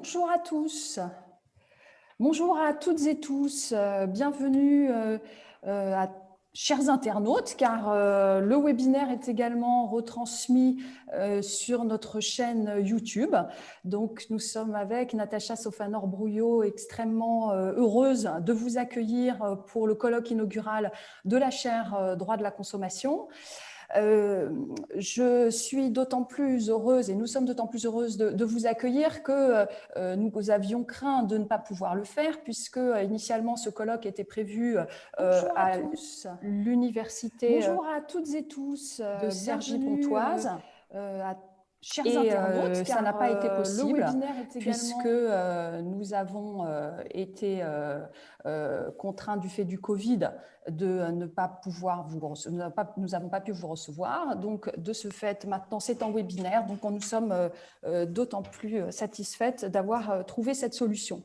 Bonjour à tous, bonjour à toutes et tous, bienvenue à chers internautes, car le webinaire est également retransmis sur notre chaîne YouTube. Donc nous sommes avec Natacha Sofanor-Brouillot, extrêmement heureuse de vous accueillir pour le colloque inaugural de la chaire droit de la consommation. Je suis d'autant plus heureuse et nous sommes d'autant plus heureuses de vous accueillir que nous avions craint de ne pas pouvoir le faire puisque initialement ce colloque était prévu à l'université Bonjour à toutes et tous de Cergy-Pontoise. Chers internautes, ça n'a pas été possible puisque nous avons été contraints du fait du Covid de ne pas pouvoir nous n'avons pas pu vous recevoir. Donc, de ce fait, maintenant, c'est en webinaire. Donc, nous sommes d'autant plus satisfaites d'avoir trouvé cette solution.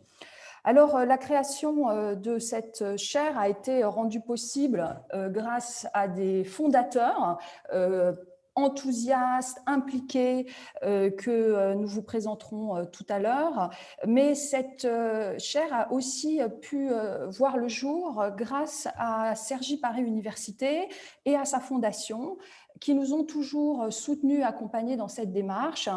Alors, la création de cette chaire a été rendue possible grâce à des fondateurs enthousiastes, impliqués, que nous vous présenterons tout à l'heure. Mais cette chaire a aussi pu voir le jour grâce à Cergy Paris Université et à sa fondation, qui nous ont toujours soutenus, accompagnés dans cette démarche.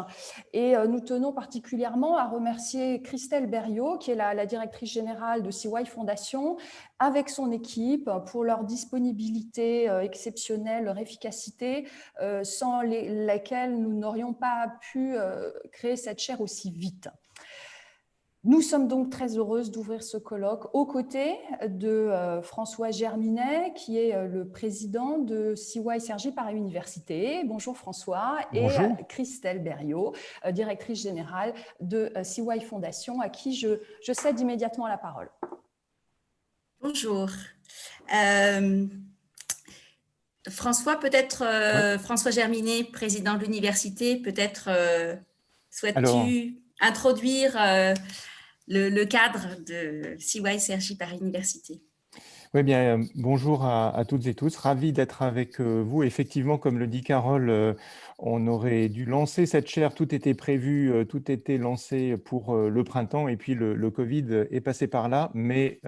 Et nous tenons particulièrement à remercier Christelle Berriot, qui est la directrice générale de CY Fondation, avec son équipe, pour leur disponibilité exceptionnelle, leur efficacité, sans lesquelles nous n'aurions pas pu créer cette chaire aussi vite. Nous sommes donc très heureuses d'ouvrir ce colloque aux côtés de François Germinet, qui est le président de CY Cergy Paris Université. Bonjour François. Bonjour. Et Christelle Berriot, directrice générale de CY Fondation, à qui je cède immédiatement la parole. Bonjour. François, peut-être François Germinet, président de l'université, peut-être souhaites-tu introduire le cadre de CY Cergy Paris Université? Oui, bien, bonjour à toutes et tous. Ravi d'être avec vous. Effectivement, comme le dit Carole, on aurait dû lancer cette chaire. Tout était prévu, tout était lancé pour le printemps et puis le Covid est passé par là. Mais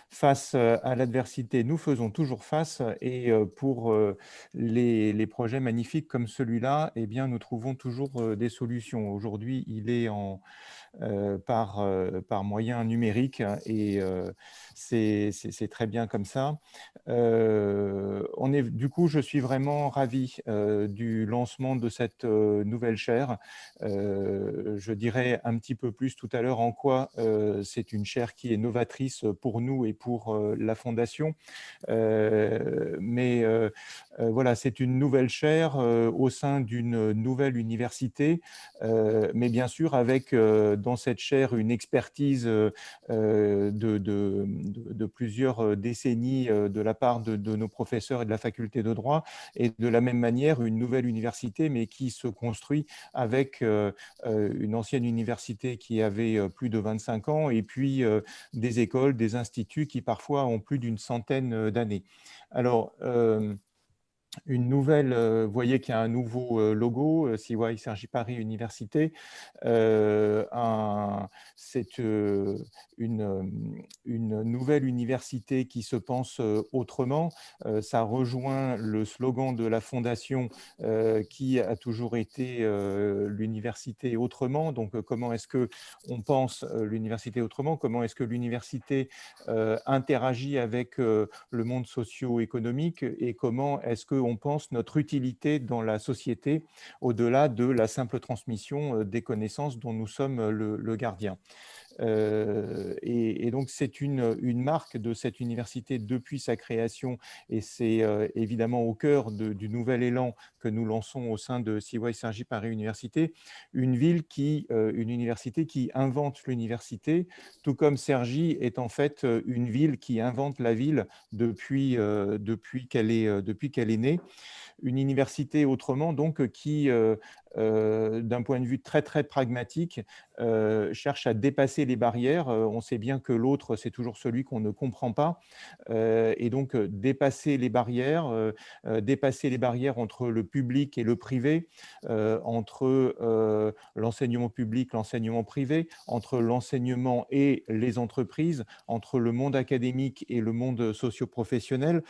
face à l'adversité, nous faisons toujours face et pour les projets magnifiques comme celui-là, eh bien, nous trouvons toujours des solutions. Aujourd'hui, il est par moyen numérique et c'est très bien comme ça. Du coup, je suis vraiment ravi du lancement de cette nouvelle chaire. Je dirai un petit peu plus tout à l'heure en quoi c'est une chaire qui est novatrice pour nous et pour la Fondation. Voilà, c'est une nouvelle chaire au sein d'une nouvelle université, mais bien sûr avec dans cette chaire une expertise de plusieurs décennies de la part de nos professeurs et de la faculté de droit, et de la même manière une nouvelle université, mais qui se construit avec une ancienne université qui avait plus de 25 ans, et puis des écoles, des instituts qui parfois ont plus d'une centaine d'années. Alors, une nouvelle, vous voyez qu'il y a un nouveau logo, CY Cergy Paris Université. C'est une nouvelle université qui se pense autrement. Ça rejoint le slogan de la Fondation qui a toujours été l'université autrement. Donc, comment est-ce qu'on pense l'université autrement? Comment est-ce que l'université interagit avec le monde socio-économique, et comment est-ce qu'on pense notre utilité dans la société au-delà de la simple transmission des connaissances dont nous sommes le gardien. Et donc, c'est une marque de cette université depuis sa création, et c'est évidemment au cœur du nouvel élan que nous lançons au sein de CY Cergy Paris Université, une université qui invente l'université, tout comme Cergy est en fait une ville qui invente la ville depuis qu'elle est née. Une université autrement, donc, qui d'un point de vue très, très pragmatique, cherche à dépasser les barrières. On sait bien que l'autre, c'est toujours celui qu'on ne comprend pas. Et donc, dépasser les barrières entre le public et le privé, entre l'enseignement public, l'enseignement privé, entre l'enseignement et les entreprises, entre le monde académique et le monde socio-professionnel,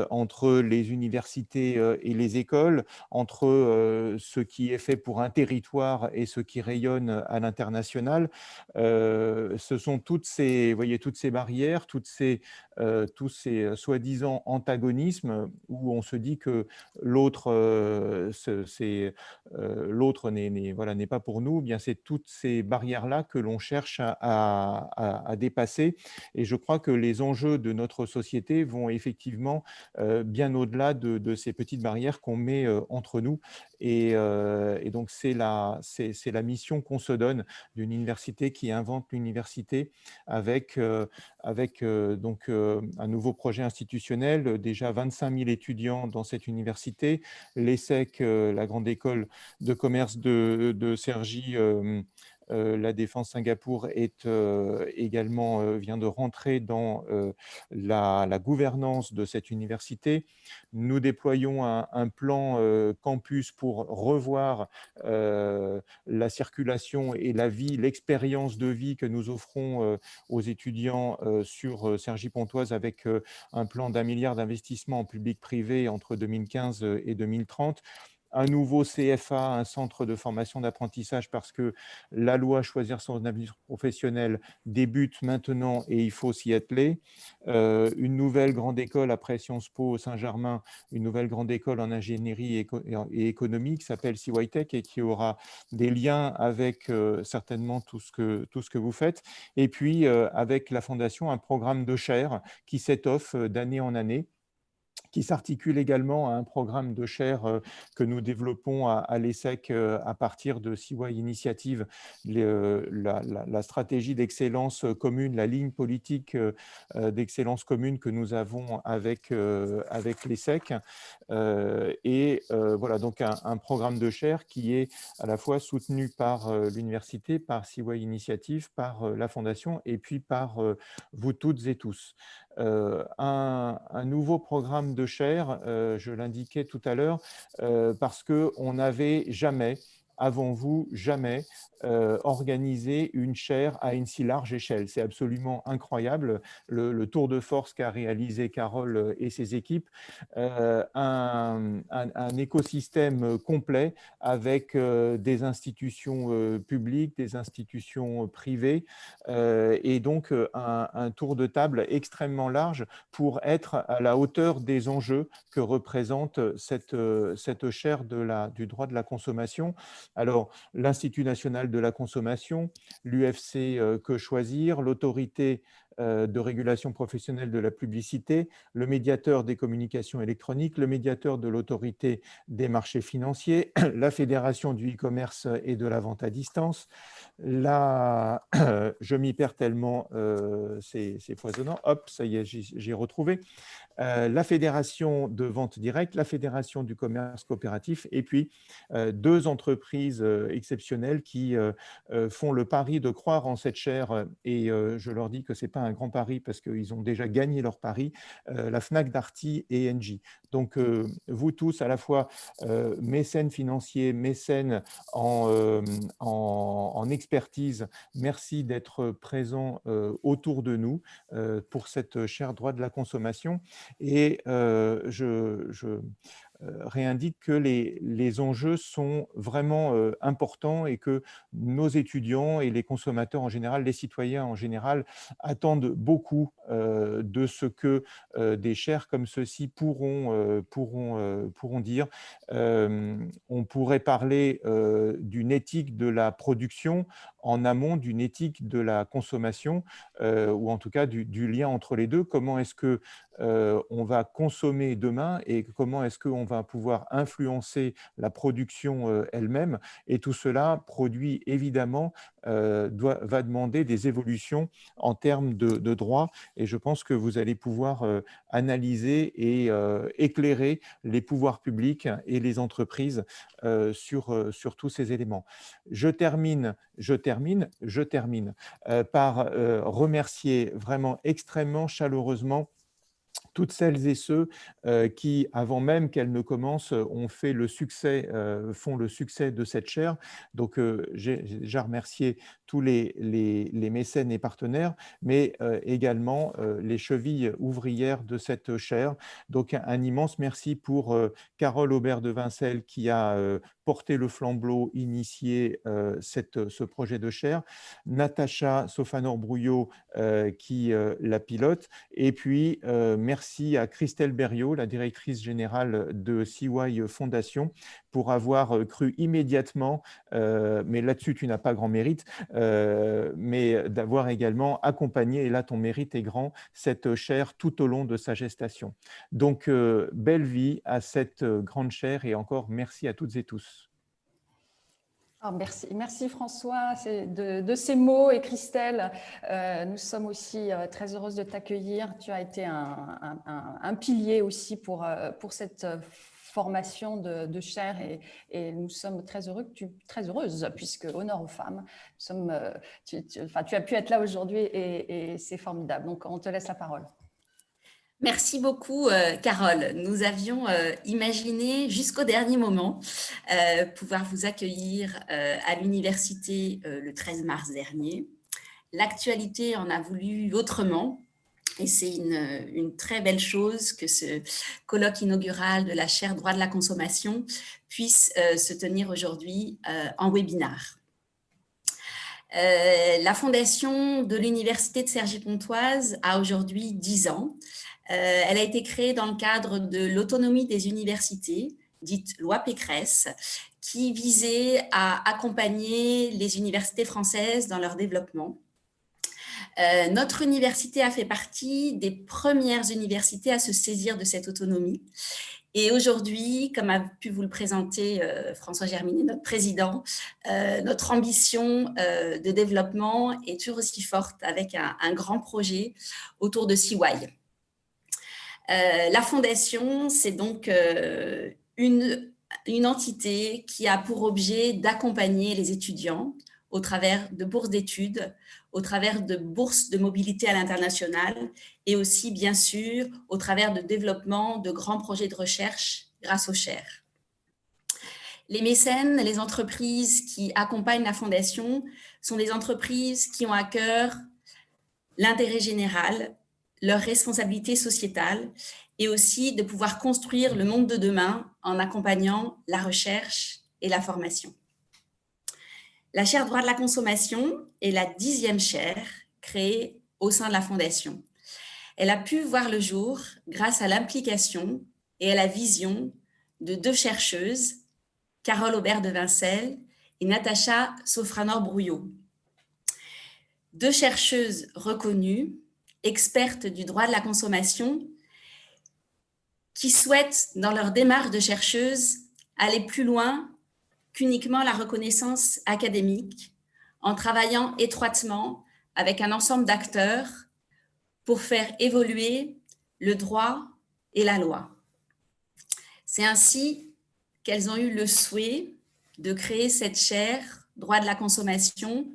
entre les universités et les écoles, entre ce qui est fait pour un territoire et ce qui rayonne à l'international. Ce sont toutes ces barrières, tous ces soi-disant antagonismes où on se dit que l'autre n'est pas pour nous. Eh bien, c'est toutes ces barrières-là que l'on cherche à dépasser. Et je crois que les enjeux de notre société vont effectivement bien au-delà de ces petites barrières qu'on met entre nous. Et donc, c'est la mission qu'on se donne d'une université qui invente l'université avec donc un nouveau projet institutionnel, déjà 25 000 étudiants dans cette université, l'ESSEC, la grande école de commerce de Cergy, la Défense Singapour également vient de rentrer dans la gouvernance de cette université. Nous déployons un plan campus pour revoir la circulation et la vie, l'expérience de vie que nous offrons aux étudiants sur Cergy-Pontoise avec un plan d'1 milliard d'investissements en public-privé entre 2015 et 2030. Un nouveau CFA, un centre de formation d'apprentissage, parce que la loi Choisir son avenir professionnel débute maintenant et il faut s'y atteler. Une nouvelle grande école après Sciences Po Saint-Germain, une nouvelle grande école en ingénierie et économie qui s'appelle CYTech et qui aura des liens avec certainement tout ce que vous faites. Et puis, avec la Fondation, un programme de chaires qui s'étoffe d'année en année, qui s'articule également à un programme de chaires que nous développons à l'ESSEC à partir de CY Initiative, la stratégie d'excellence commune, la ligne politique d'excellence commune que nous avons avec l'ESSEC. Voilà, donc un programme de chaires qui est à la fois soutenu par l'université, par CY Initiative, par la Fondation et puis par vous toutes et tous. Un nouveau programme de chaires, je l'indiquais tout à l'heure, parce qu'on n'avait jamais, avant vous, jamais organisé une chaire à une si large échelle. C'est absolument incroyable, le tour de force qu'a réalisé Carole et ses équipes, un écosystème complet avec des institutions publiques, des institutions privées, et donc un tour de table extrêmement large pour être à la hauteur des enjeux que représente cette chaire du droit de la consommation. Alors, l'Institut national de la consommation, l'UFC Que Choisir, l'autorité de régulation professionnelle de la publicité, le médiateur des communications électroniques, le médiateur de l'autorité des marchés financiers, la fédération du e-commerce et de la vente à distance, je m'y perds tellement, c'est foisonnant, hop, ça y est, j'ai retrouvé, la fédération de vente directe, la fédération du commerce coopératif et puis deux entreprises exceptionnelles qui font le pari de croire en cette chaire et je leur dis que ce n'est pas un grand pari parce qu'ils ont déjà gagné leur pari, la Fnac Darty et Engie. Donc vous tous à la fois mécènes financiers, mécènes en expertise, merci d'être présents autour de nous pour cette chaire droit de la consommation. Et je réindique que les enjeux sont vraiment importants et que nos étudiants et les consommateurs en général, les citoyens en général, attendent beaucoup de ce que des chaires comme ceux-ci pourront dire. On pourrait parler d'une éthique de la production en amont d'une éthique de la consommation, ou en tout cas du lien entre les deux. Comment est-ce que on va consommer demain et comment est-ce qu'on va va pouvoir influencer la production elle-même. Et tout cela produit évidemment, va demander des évolutions en termes de droit. Et je pense que vous allez pouvoir analyser et éclairer les pouvoirs publics et les entreprises sur tous ces éléments. Je termine par remercier vraiment extrêmement chaleureusement toutes celles et ceux qui, avant même qu'elle ne commence, font le succès de cette chaire. Donc, j'ai déjà remercié tous les mécènes et partenaires, mais également les chevilles ouvrières de cette chaire. Donc, un immense merci pour Carole Aubert de Vincel qui a porté le flambeau, initié ce projet de chaire, Natacha Sofanor-Brouillot qui la pilote, et puis merci à Christelle Berriot, la directrice générale de CY Fondation, pour avoir cru immédiatement, mais là-dessus tu n'as pas grand mérite, mais d'avoir également accompagné, et là ton mérite est grand, cette chaire tout au long de sa gestation. Donc belle vie à cette grande chaire, et encore merci à toutes et tous. Merci François de ces mots, et Christelle, nous sommes aussi très heureuses de t'accueillir. Tu as été un pilier aussi pour cette formation de chaire, et nous sommes très heureuses, puisque honneur aux femmes, tu as pu être là aujourd'hui, et c'est formidable. Donc on te laisse la parole. Merci beaucoup, Carole. Nous avions imaginé jusqu'au dernier moment pouvoir vous accueillir à l'université le 13 mars dernier. L'actualité en a voulu autrement, et c'est une très belle chose que ce colloque inaugural de la chaire droit de la consommation puisse se tenir aujourd'hui en webinaire. La fondation de l'université de Cergy-Pontoise a aujourd'hui 10 ans. Elle a été créée dans le cadre de l'autonomie des universités, dite loi Pécresse, qui visait à accompagner les universités françaises dans leur développement. Notre université a fait partie des premières universités à se saisir de cette autonomie. Et aujourd'hui, comme a pu vous le présenter François Germinet, notre président, notre ambition de développement est toujours aussi forte, avec un grand projet autour de CY. La fondation, c'est donc une entité qui a pour objet d'accompagner les étudiants au travers de bourses d'études, au travers de bourses de mobilité à l'international, et aussi, bien sûr, au travers de développement de grands projets de recherche grâce aux chaires. Les mécènes, les entreprises qui accompagnent la fondation sont des entreprises qui ont à cœur l'intérêt général, leur responsabilité sociétale, et aussi de pouvoir construire le monde de demain en accompagnant la recherche et la formation. La chaire droit de la consommation est la 10e chaire créée au sein de la Fondation. Elle a pu voir le jour grâce à l'implication et à la vision de 2 chercheuses, Carole Aubert de Vincel et Natacha Sofanor-Brouillot. 2 chercheuses reconnues, expertes du droit de la consommation, qui souhaitent, dans leur démarche de chercheuses, aller plus loin qu'uniquement la reconnaissance académique, en travaillant étroitement avec un ensemble d'acteurs pour faire évoluer le droit et la loi. C'est ainsi qu'elles ont eu le souhait de créer cette chaire droit de la consommation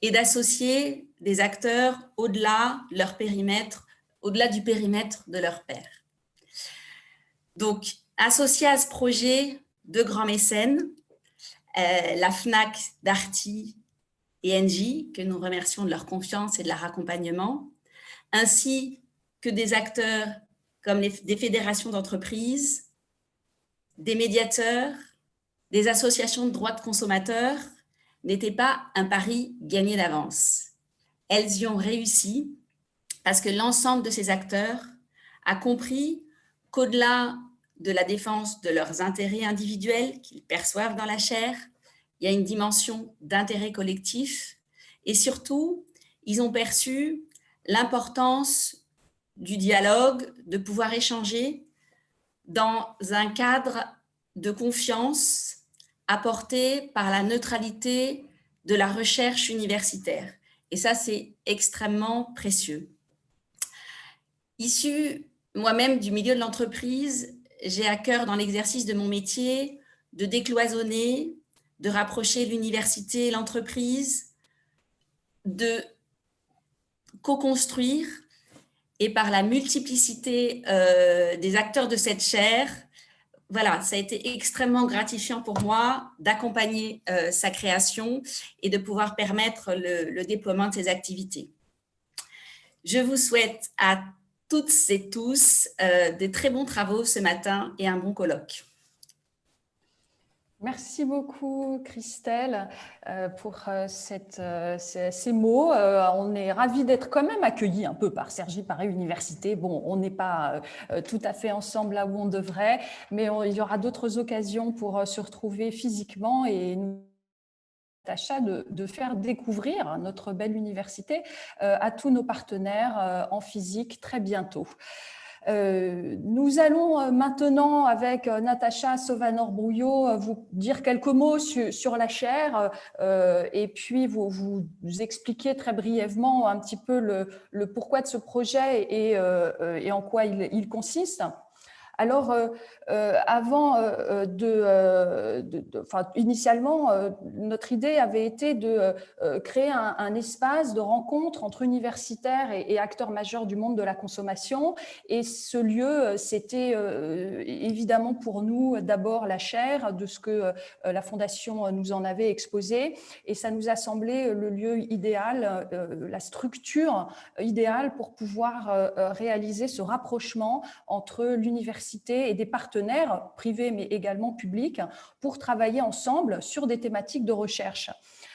et d'associer des acteurs au-delà de leur périmètre, au-delà du périmètre de leur pair. Donc, associés à ce projet, 2 grands mécènes, la FNAC, Darty et Engie, que nous remercions de leur confiance et de leur accompagnement, ainsi que des acteurs comme des fédérations d'entreprises, des médiateurs, des associations de droits de consommateurs, n'était pas un pari gagné d'avance. Elles y ont réussi parce que l'ensemble de ces acteurs a compris qu'au-delà de la défense de leurs intérêts individuels qu'ils perçoivent dans la chaire, il y a une dimension d'intérêt collectif, et surtout, ils ont perçu l'importance du dialogue, de pouvoir échanger, dans un cadre de confiance apporté par la neutralité de la recherche universitaire. Et ça, c'est extrêmement précieux. Issue moi-même du milieu de l'entreprise, j'ai à cœur dans l'exercice de mon métier de décloisonner, de rapprocher l'université et l'entreprise, de co-construire, et par la multiplicité des acteurs de cette chaire, voilà, ça a été extrêmement gratifiant pour moi d'accompagner sa création et de pouvoir permettre le déploiement de ses activités. Je vous souhaite à toutes et tous de très bons travaux ce matin et un bon colloque. Merci beaucoup, Christelle, pour ces mots. On est ravis d'être quand même accueillis un peu par Cergy Paris Université. Bon, on n'est pas tout à fait ensemble là où on devrait, mais il y aura d'autres occasions pour se retrouver physiquement et nous Natacha de faire découvrir notre belle université à tous nos partenaires en physique très bientôt. Nous allons maintenant, avec Natacha Sauvanor-Brouillot, vous dire quelques mots sur la chaire et puis vous expliquer très brièvement un petit peu le pourquoi de ce projet et en quoi il consiste. Alors, initialement, notre idée avait été de créer un espace de rencontre entre universitaires et acteurs majeurs du monde de la consommation. Et ce lieu, c'était évidemment pour nous d'abord la chaire, de ce que la Fondation nous en avait exposé. Et ça nous a semblé le lieu idéal, la structure idéale pour pouvoir réaliser ce rapprochement entre l'université et des partenaires privés mais également publics pour travailler ensemble sur des thématiques de recherche.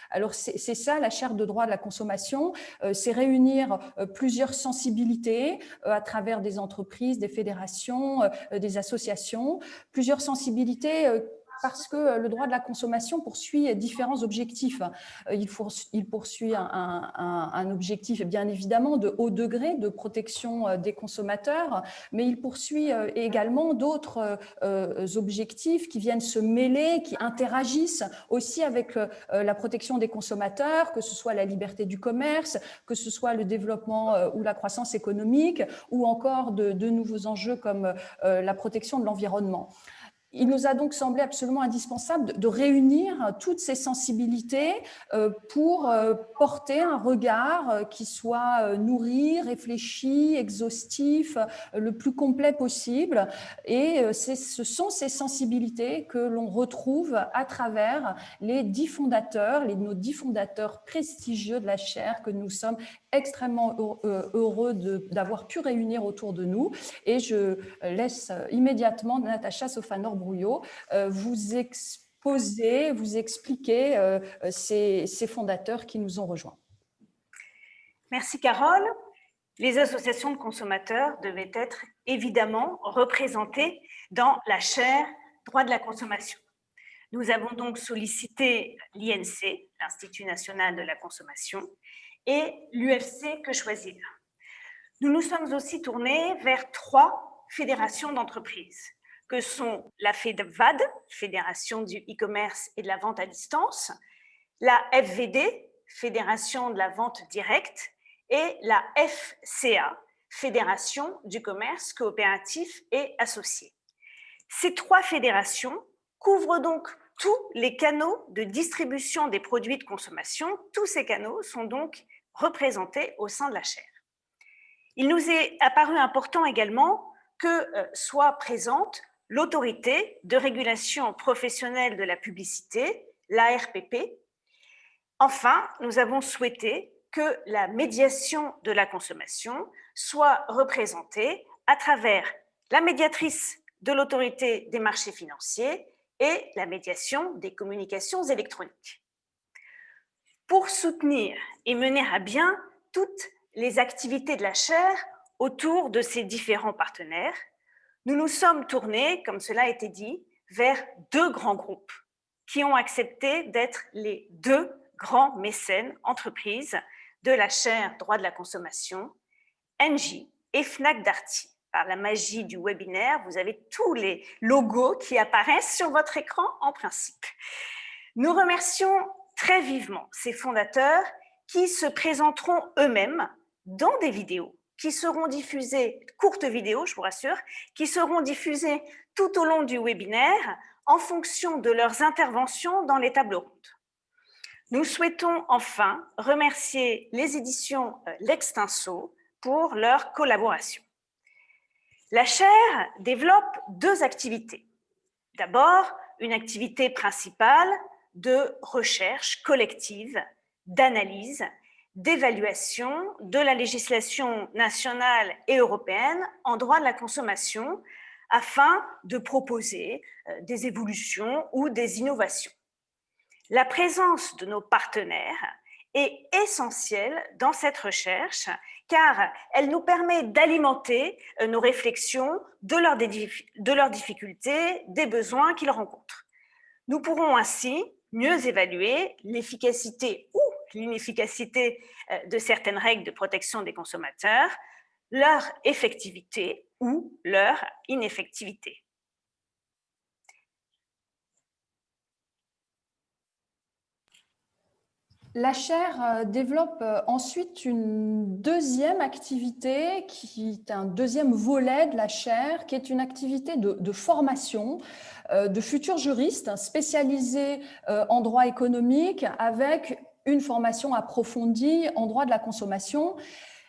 Alors, c'est ça, la chaire de droit de la consommation, c'est réunir plusieurs sensibilités à travers des entreprises, des fédérations, des associations, plusieurs sensibilités parce que le droit de la consommation poursuit différents objectifs. Il poursuit un objectif, bien évidemment, de haut degré de protection des consommateurs, mais il poursuit également d'autres objectifs qui viennent se mêler, qui interagissent aussi avec la protection des consommateurs, que ce soit la liberté du commerce, que ce soit le développement ou la croissance économique, ou encore de nouveaux enjeux comme la protection de l'environnement. Il nous a donc semblé absolument indispensable de réunir toutes ces sensibilités pour porter un regard qui soit nourri, réfléchi, exhaustif, le plus complet possible. Et ce sont ces sensibilités que l'on retrouve à travers les 10 fondateurs, nos 10 fondateurs prestigieux de la chaire que nous sommes extrêmement heureux d'avoir pu réunir autour de nous. Et je laisse immédiatement Natacha Sauvanor-Brouillot vous exposer, vous expliquer ces fondateurs qui nous ont rejoints. Merci Carole. Les associations de consommateurs devaient être évidemment représentées dans la chaire droit de la consommation. Nous avons donc sollicité l'INC, l'Institut national de la consommation, et l'UFC Que Choisir. Nous nous sommes aussi tournés vers 3 fédérations d'entreprises, que sont la FEDVAD, Fédération du e-commerce et de la vente à distance, la FVD, Fédération de la vente directe, et la FCA, Fédération du commerce coopératif et associé. Ces 3 fédérations couvrent donc tous les canaux de distribution des produits de consommation. Tous ces canaux sont donc représentés au sein de la chaire. Il nous est apparu important également que soit présente l'autorité de régulation professionnelle de la publicité, l'ARPP. Enfin, nous avons souhaité que la médiation de la consommation soit représentée à travers la médiatrice de l'autorité des marchés financiers et la médiation des communications électroniques. Pour soutenir et mener à bien toutes les activités de la chaire autour de ces différents partenaires, nous nous sommes tournés, comme cela a été dit, vers 2 grands groupes qui ont accepté d'être les 2 grands mécènes entreprises de la chaire droit de la consommation, Engie et Fnac Darty. par la magie du webinaire, vous avez tous les logos qui apparaissent sur votre écran en principe. Nous remercions très vivement ces fondateurs qui se présenteront eux-mêmes dans des vidéos qui seront diffusées, courtes vidéos, je vous rassure, qui seront diffusées tout au long du webinaire en fonction de leurs interventions dans les tables rondes. Nous souhaitons enfin remercier les éditions L'Extinso pour leur collaboration. La chaire développe 2 activités. D'abord, une activité principale de recherche collective, d'analyse, d'évaluation de la législation nationale et européenne en droit de la consommation afin de proposer des évolutions ou des innovations. La présence de nos partenaires est essentielle dans cette recherche car elle nous permet d'alimenter nos réflexions de leurs difficultés, des besoins qu'ils rencontrent. Nous pourrons ainsi mieux évaluer l'efficacité ou l'inefficacité de certaines règles de protection des consommateurs, leur effectivité ou leur ineffectivité. La chaire développe ensuite une deuxième activité qui est un deuxième volet de la chaire, qui est une activité de formation de futurs juristes spécialisés en droit économique avec une formation approfondie en droit de la consommation.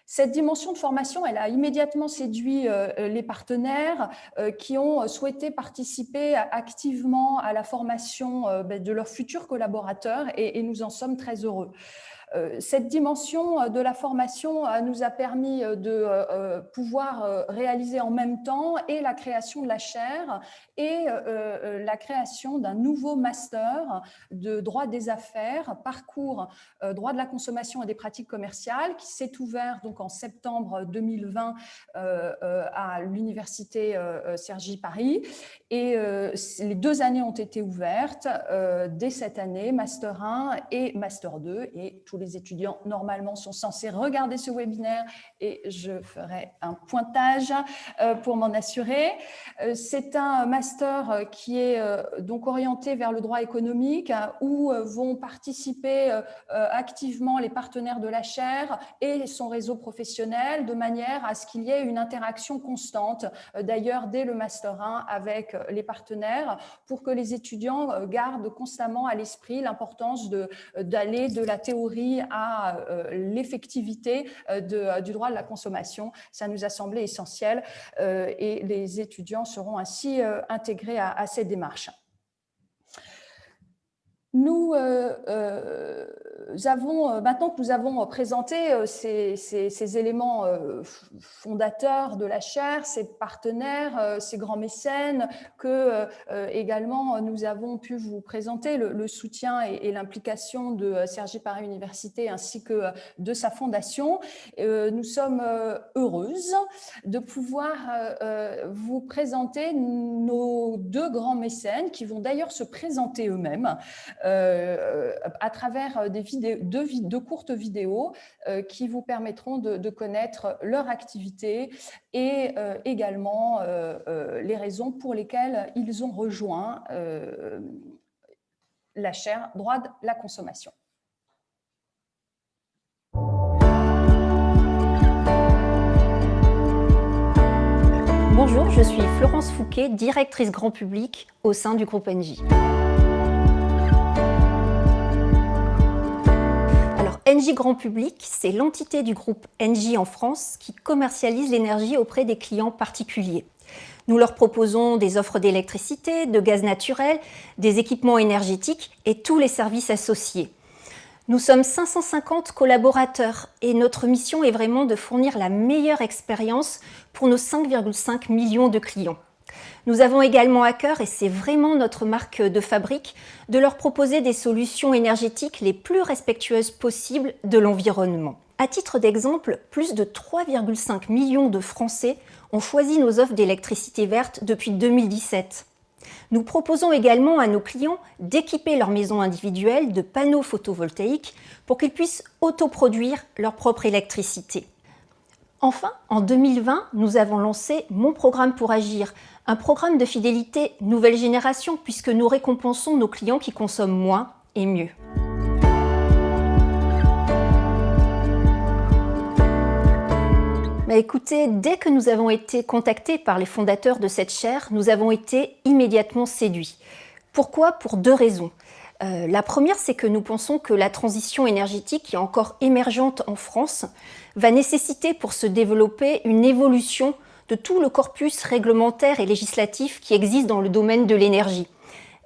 Cette dimension de formation, elle a immédiatement séduit les partenaires qui ont souhaité participer activement à la formation de leurs futurs collaborateurs et nous en sommes très heureux. Cette dimension de la formation nous a permis de pouvoir réaliser en même temps et la création de la chaire et la création d'un nouveau master de droit des affaires, parcours droit de la consommation et des pratiques commerciales qui s'est ouvert donc en septembre 2020 à l'université Cergy Paris. Et les 2 années ont été ouvertes dès cette année, Master 1 et Master 2, et tous les étudiants normalement sont censés regarder ce webinaire et je ferai un pointage pour m'en assurer. C'est un master qui est donc orienté vers le droit économique où vont participer activement les partenaires de la chaire et son réseau professionnel de manière à ce qu'il y ait une interaction constante, d'ailleurs dès le Master 1 avec les partenaires pour que les étudiants gardent constamment à l'esprit l'importance d'aller de la théorie à l'effectivité du droit de la consommation. Ça nous a semblé essentiel et les étudiants seront ainsi intégrés à cette démarche. Nous avons, maintenant que nous avons présenté ces éléments fondateurs de la chaire, ces partenaires, ces grands mécènes, que également nous avons pu vous présenter le soutien et l'implication de Cergy Paris Université ainsi que de sa fondation, nous sommes heureuses de pouvoir vous présenter nos 2 grands mécènes qui vont d'ailleurs se présenter eux-mêmes à travers deux courtes vidéos qui vous permettront de connaître leur activité et également les raisons pour lesquelles ils ont rejoint la chaire droit de la consommation. Bonjour, je suis Florence Fouquet, directrice grand public au sein du groupe Engie. Engie Grand Public, c'est l'entité du groupe Engie en France qui commercialise l'énergie auprès des clients particuliers. Nous leur proposons des offres d'électricité, de gaz naturel, des équipements énergétiques et tous les services associés. Nous sommes 550 collaborateurs et notre mission est vraiment de fournir la meilleure expérience pour nos 5,5 millions de clients. Nous avons également à cœur, et c'est vraiment notre marque de fabrique, de leur proposer des solutions énergétiques les plus respectueuses possibles de l'environnement. À titre d'exemple, plus de 3,5 millions de Français ont choisi nos offres d'électricité verte depuis 2017. Nous proposons également à nos clients d'équiper leur maison individuelle de panneaux photovoltaïques pour qu'ils puissent autoproduire leur propre électricité. Enfin, en 2020, nous avons lancé Mon programme pour agir, un programme de fidélité nouvelle génération puisque nous récompensons nos clients qui consomment moins et mieux. Écoutez, dès que nous avons été contactés par les fondateurs de cette chaire, nous avons été immédiatement séduits. Pourquoi? Pour 2 raisons. La première, c'est que nous pensons que la transition énergétique, qui est encore émergente en France, va nécessiter pour se développer une évolution de tout le corpus réglementaire et législatif qui existe dans le domaine de l'énergie.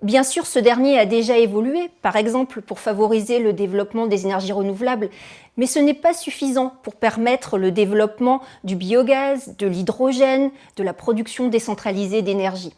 Bien sûr, ce dernier a déjà évolué, par exemple pour favoriser le développement des énergies renouvelables, mais ce n'est pas suffisant pour permettre le développement du biogaz, de l'hydrogène, de la production décentralisée d'énergie.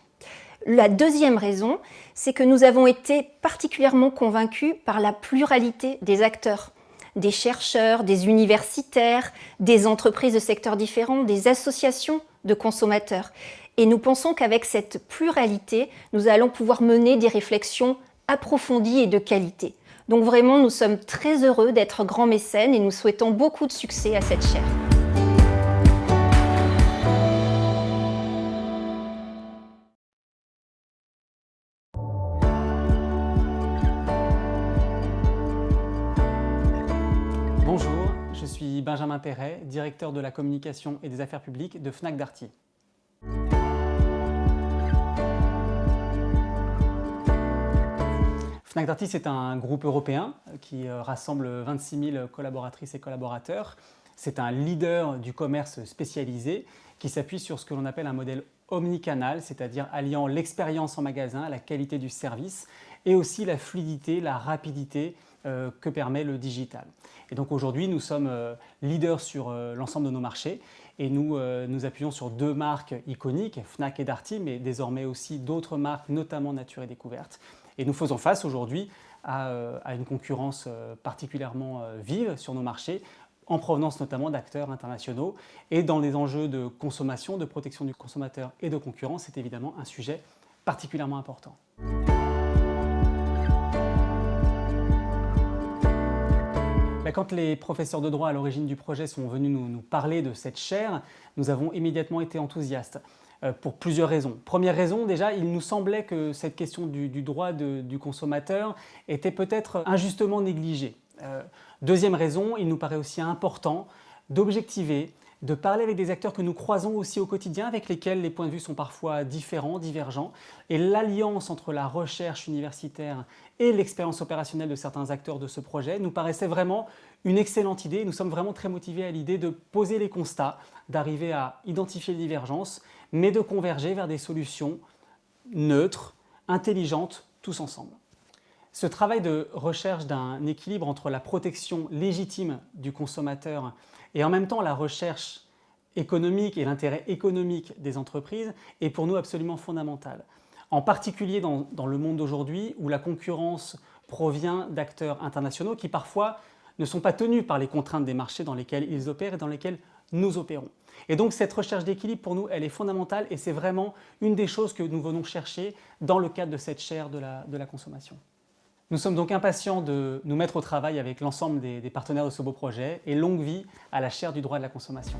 La deuxième raison, c'est que nous avons été particulièrement convaincus par la pluralité des acteurs, des chercheurs, des universitaires, des entreprises de secteurs différents, des associations de consommateurs. Et nous pensons qu'avec cette pluralité, nous allons pouvoir mener des réflexions approfondies et de qualité. Donc vraiment, nous sommes très heureux d'être grands mécènes et nous souhaitons beaucoup de succès à cette chaire. Bonjour, je suis Benjamin Perret, directeur de la communication et des affaires publiques de Fnac Darty. Fnac Darty, c'est un groupe européen qui rassemble 26 000 collaboratrices et collaborateurs. C'est un leader du commerce spécialisé qui s'appuie sur ce que l'on appelle un modèle omnicanal, c'est-à-dire alliant l'expérience en magasin, la qualité du service et aussi la fluidité, la rapidité que permet le digital. Et donc aujourd'hui, nous sommes leaders sur l'ensemble de nos marchés et nous nous appuyons sur 2 marques iconiques, Fnac et Darty, mais désormais aussi d'autres marques, notamment Nature et Découverte. Et nous faisons face aujourd'hui à une concurrence particulièrement vive sur nos marchés, en provenance notamment d'acteurs internationaux. Et dans les enjeux de consommation, de protection du consommateur et de concurrence, c'est évidemment un sujet particulièrement important. Quand les professeurs de droit à l'origine du projet sont venus nous parler de cette chaire, nous avons immédiatement été enthousiastes. Pour plusieurs raisons. Première raison, déjà, il nous semblait que cette question du droit du consommateur était peut-être injustement négligée. Deuxième raison, il nous paraît aussi important d'objectiver, de parler avec des acteurs que nous croisons aussi au quotidien, avec lesquels les points de vue sont parfois différents, divergents. Et l'alliance entre la recherche universitaire et l'expérience opérationnelle de certains acteurs de ce projet nous paraissait vraiment une excellente idée. Nous sommes vraiment très motivés à l'idée de poser les constats, d'arriver à identifier les divergences, mais de converger vers des solutions neutres, intelligentes, tous ensemble. Ce travail de recherche d'un équilibre entre la protection légitime du consommateur et en même temps la recherche économique et l'intérêt économique des entreprises est pour nous absolument fondamental. En particulier dans le monde d'aujourd'hui où la concurrence provient d'acteurs internationaux qui parfois ne sont pas tenus par les contraintes des marchés dans lesquels ils opèrent et dans lesquels nous opérons. Et donc cette recherche d'équilibre pour nous, elle est fondamentale et c'est vraiment une des choses que nous venons chercher dans le cadre de cette chaire de la consommation. Nous sommes donc impatients de nous mettre au travail avec l'ensemble des partenaires de ce beau projet et longue vie à la chaire du droit de la consommation.